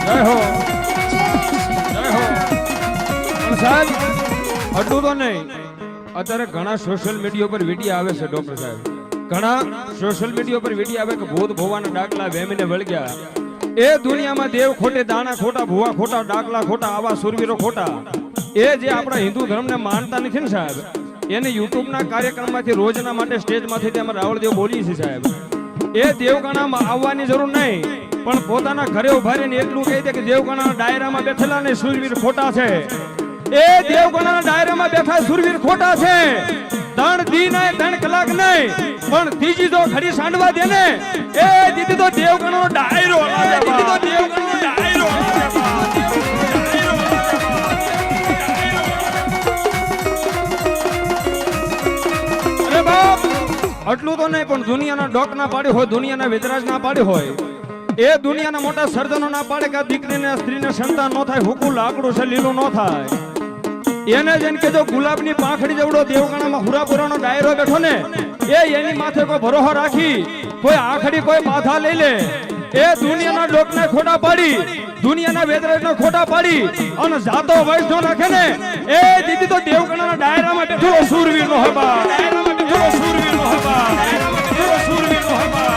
જય હો જય હો. પણ સાહેબ આટલું તો નહીં, અત્યારે ઘણા સોશિયલ મીડિયા પર વિડીયો આવે છે ડોક્ટર સાહેબ, ઘણા સોશિયલ મીડિયા પર વિડીયો આવે કે ભૂત ભોવાના ડાકલા વેમીને વળગ્યા. એ દુનિયામાં દેવ ખોટે, દાણા ખોટા, ભુવા ખોટા, ડાકલા ખોટા, આવા સુરવીરો ખોટા. એ જે આપણા હિન્દુ ધર્મને માનતા નથી ને સાહેબ, એને યુટ્યુબના કાર્યક્રમમાંથી રોજના માટે સ્ટેજમાંથી અમે રાવળદેવ બોલીએ છીએ સાહેબ. એ દેવગણામાં આવવાની જરૂર નહીં, પણ પોતાના ઘરે ઉભા રહીને એટલું કહી દે કે દેવગણાના ડાયરામાં બેઠેલા ને સુરવીર ખોટા છે. એ દેવગણાના ડાયરામાં બેઠા સુરવીર ખોટા છે. 3 દી નહીં, 3 કલાક નહીં, પણ ત્રીજી તો ખડી સાંડવા દે ને, એ દીદી તો દેવગણનો ડાયરો લાગે. દીદી તો દેવગણનો ડાયરો લાગે. અરે બાપ, આટલું તો નહીં, પણ દુનિયાના ડોક ના પાડી હોય, દુનિયાના વિતરાજ ના પાડી હોય, એ દુનિયાના મોટા સર્જનો ના પાડે કે દીકરીને સ્ત્રીને સંતાન ન થાય, હુકુ લાકડું છે લીલું ન થાય. એને જેને કે જો ગુલાબની પાંખડી જેવડો દેવગણામાં હુરાપુરાનો ડાયરો બેઠો ને, એ એની માથે કોઈ ભરોસો રાખી, કોઈ આખડી, કોઈ બાધા લઈ લે, એ દુનિયાના લોકને ખોટા પાડી, દુનિયાના વેદરાજને ખોટા પાડી અને જાતો વૈષ્ણવ નાખે ને, એ દીદી તો દેવગણાના ડાયરામાં બેઠેલો સુરવીર નો હબા, ડાયરામાં બેઠેલો સુરવીર નો હબા, ડાયરામાં બેઠેલો સુરવીર નો હબા.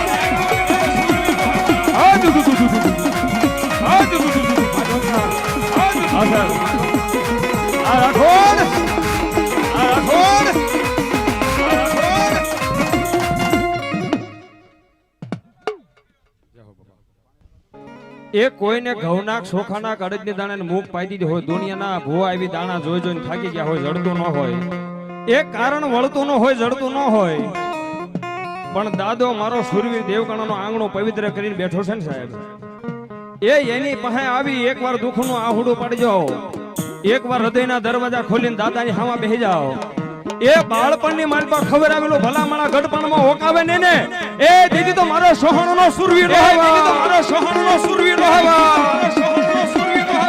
આ દુ દુ દુ દુ આ દુ દુ દુ આ સર આ રાખોડ, આ રાખોડ, આ રાખોડ. એ કોઈને ઘઉંના ચોખાના અડદની દાણાને મુખ પાઈ દીધી હોય, દુનિયાના ભૂવા આવી દાણા જોઈ જોઈને થાકી ગયા હોય, જડતું ન હોય, એ કારણ વળતું ન હોય, જડતું ન હોય, પણ દાદો મારો સુરવીર દેવગણાનો આંગણો પવિત્ર કરીને બેઠો છે ને સાહેબ, એ એની પાસે આવી એકવાર દુઃખનું આહુડું પાડી જાઓ, એકવાર હૃદયના દરવાજા ખોલીને દાદાની હામાં બેસી જાઓ, એ બાળપણની મારી પાસે ખબર આવેલું ભલામણા ગઢપણમાં ઓકાવે ને, એ દીદી તો મારો સોહણનો સુરવીર રહે, દીદી તો મારો સોહણનો સુરવીર રહે, સોહણનો સુરવીર રહે.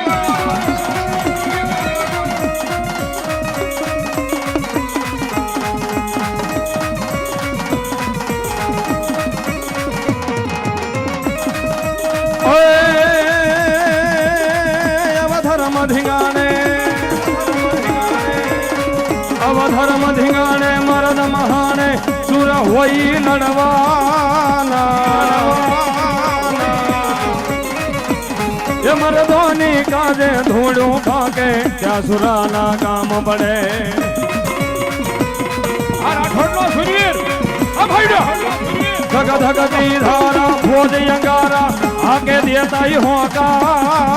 અવધર્મ ધીંગાણે મરદ મહાણે સુર હોય લડવાના, એ મરદોની કાજે ધૂળું ફાકે ત્યાં સુરાના કામ પડે. આ રાઠોડનો સુરવીર, આ ભાઈડો ધગ ધગતી ધારા ફોજ અંગારા આકે દેતા હોકારા.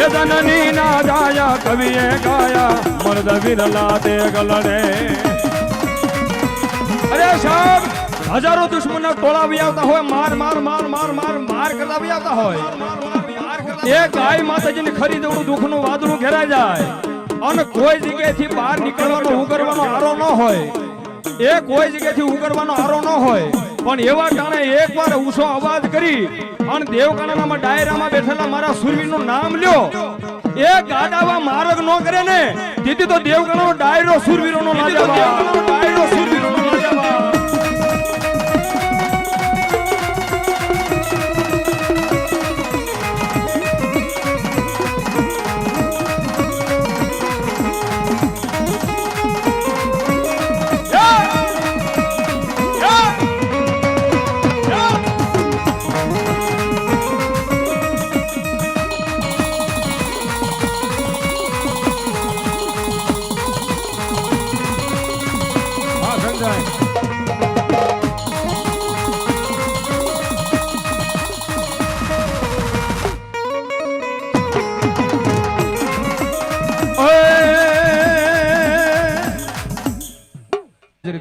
એ જનની ના જાયા કવિએ ગાયા મર્દ વિરલા તે ગલડે. અરે સાહેબ, હજારો દુશ્મનો ટોળા વી આવતા હોય, માર માર માર માર માર માર કરતા વી આવતા હોય, એ ગાય માતાજીને ખરીદવું દુઃખનું વાદળું ઘેરાઈ જાય અને કોઈ જગ્યાએથી બહાર નીકળવાનો ઉગરવાનો આરો ન હોય, એ કોઈ જગ્યાએથી ઉગરવાનો આરો ન હોય, પણ એવા ટાણે એકવાર ઊંચો અવાજ કરી અને દેવગણાના ડાયરામાં બેઠેલા મારા સુરવીરનું નામ લ્યો, એ ગાડાવા માર્ગ ન કરે ને, દીદી તો દેવગણાનો ડાયરો સુરવીરોનો લાજાવા, ડાયરો સુરવીરોનો લાજાવા.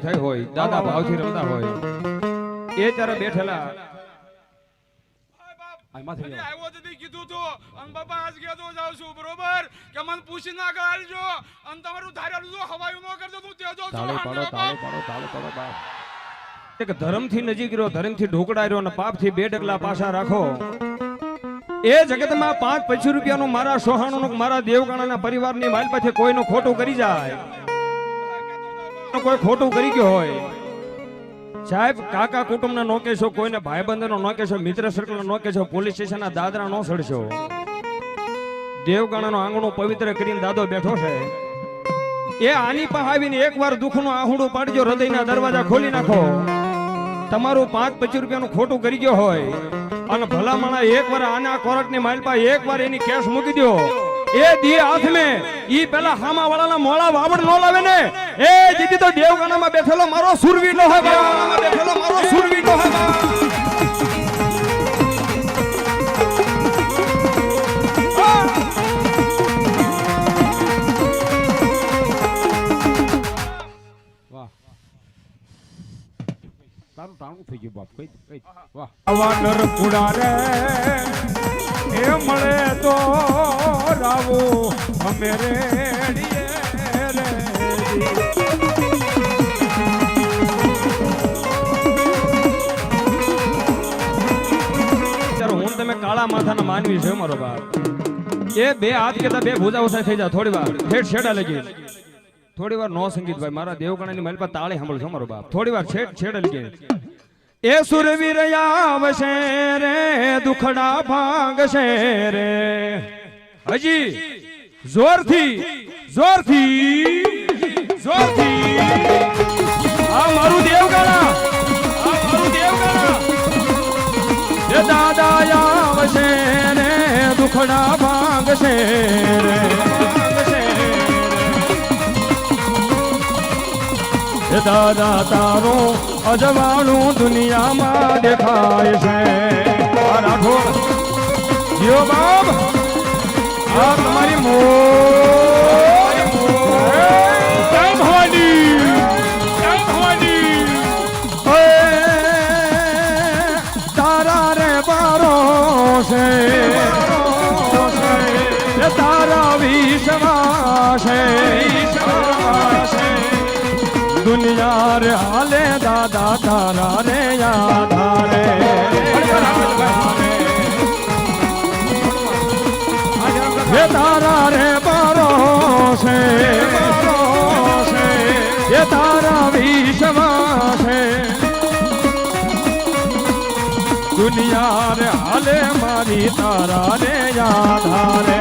થઈ હોય, દાદા ભાવથી રમતા હોય, એ ત્યારે બેઠેલા આવ્યો જતી કીધું તો અને બાપા આજ કેતો જાઉં છું બરોબર કે મને પૂછી ના ગાલજો અને તમારું ધાર્યું જો હવાયું ન કરજો તું તેજો છો. તાળે પાડો, તાળે પાડો, તાળે પાડો બાપ. એક ધર્મથી નજીક રહ્યો, ધર્મથી ઢોકળા રહ્યો અને પાપથી 2 ડગલા પાછા રાખો. એ જગતમાં 5-25 રૂપિયાનું મારા સોહાણું, મારા દેવગણાના પરિવારની માલ પાસે કોઈનું ખોટું કરી જાય, કોઈ ખોટું કરી ગયો હોય, સાહેબ કાકા કુટુંબના નો કહેશો, કોઈને ભાઈબંધનો નો કહેશો, મિત્ર સર્કલ નો કહેશો, પોલીસ સ્ટેશનના દાદરા નો સડશો. દેવગાણાનો આંગણો પવિત્ર કરીને દાદો બેઠો છે. એ આની પાસે આવીને એકવાર દુઃખનું આહુડું પાડજો, હૃદયના દરવાજા ખોલી નાખો. તમારું 5-25 રૂપિયાનું ખોટું કરી ગયો હોય અને ભલામણા એકવાર આના કોર્ટની માલપા એકવાર એની કેસ મૂકી દો. એ દી હાથ મે ઈ પેલા હામા વાળાના મોળા વાવડ નો લાવે ને, એ દીદી તો દેવગાણામાં બેઠેલો મારો સુરવી નો હે, દેવગાણામાં બેઠેલો મારો સુરવી નો હે. તારું ટાણું થઈ ગયું બાપ, કઈ વાહ. આવા નરપુડા રે એ મળે તો રાવો અમે રેડીએ રે. હું તમે કાળા માથાના માનવી છે મારો બાપ. એ બે હાથ કેતા બે ભૂજા ઓછા થઈ જાય. થોડી વાર ઠેઠ છેડા લગી, થોડી વાર નો સંગીતભાઈ મારા દેવગણાની મહેલ પર તાળી સાંભળજો મારો બાપ. થોડી વાર છેડ લગી. એ સુરવીર આવશે રે દુખડા ભાંગશે રે. હજી જોરથી જોરથી જોરથી આ મારું દેવગણા, આ મારું દેવગણા. એ દાદા આવશે રે દુખડા ભાંગશે રે. દાદા તારું અજવાળું દુનિયામાં દેખાય છે. રાઠોડ જીઓ બાપ, આ તમારી તારા રે બારો છે, તારા વિશ્વાસ છે. દુનિયા રે હાલે દાદા તારા રે યાધારે. એ તારા રે બારો છે, એ તારા વિશ્વાસ છે. દુનિયા રે હાલે મારી તારા રે યાધારે.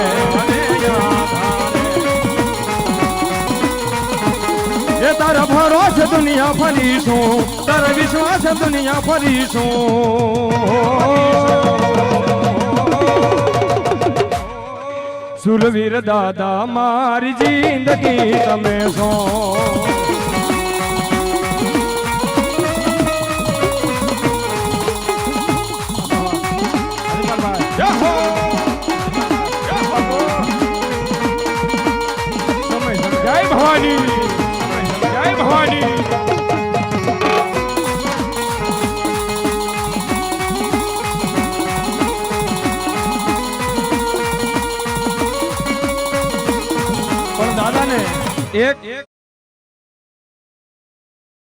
તારા ભરોસ દુનિયા ફરીશું, તારા વિશ્વાસ દુનિયા ફરીશું. સુરવીર દાદા મારી જિંદગી તમે છો. જય ભવાની, ભવાની. પણ દાદાને એક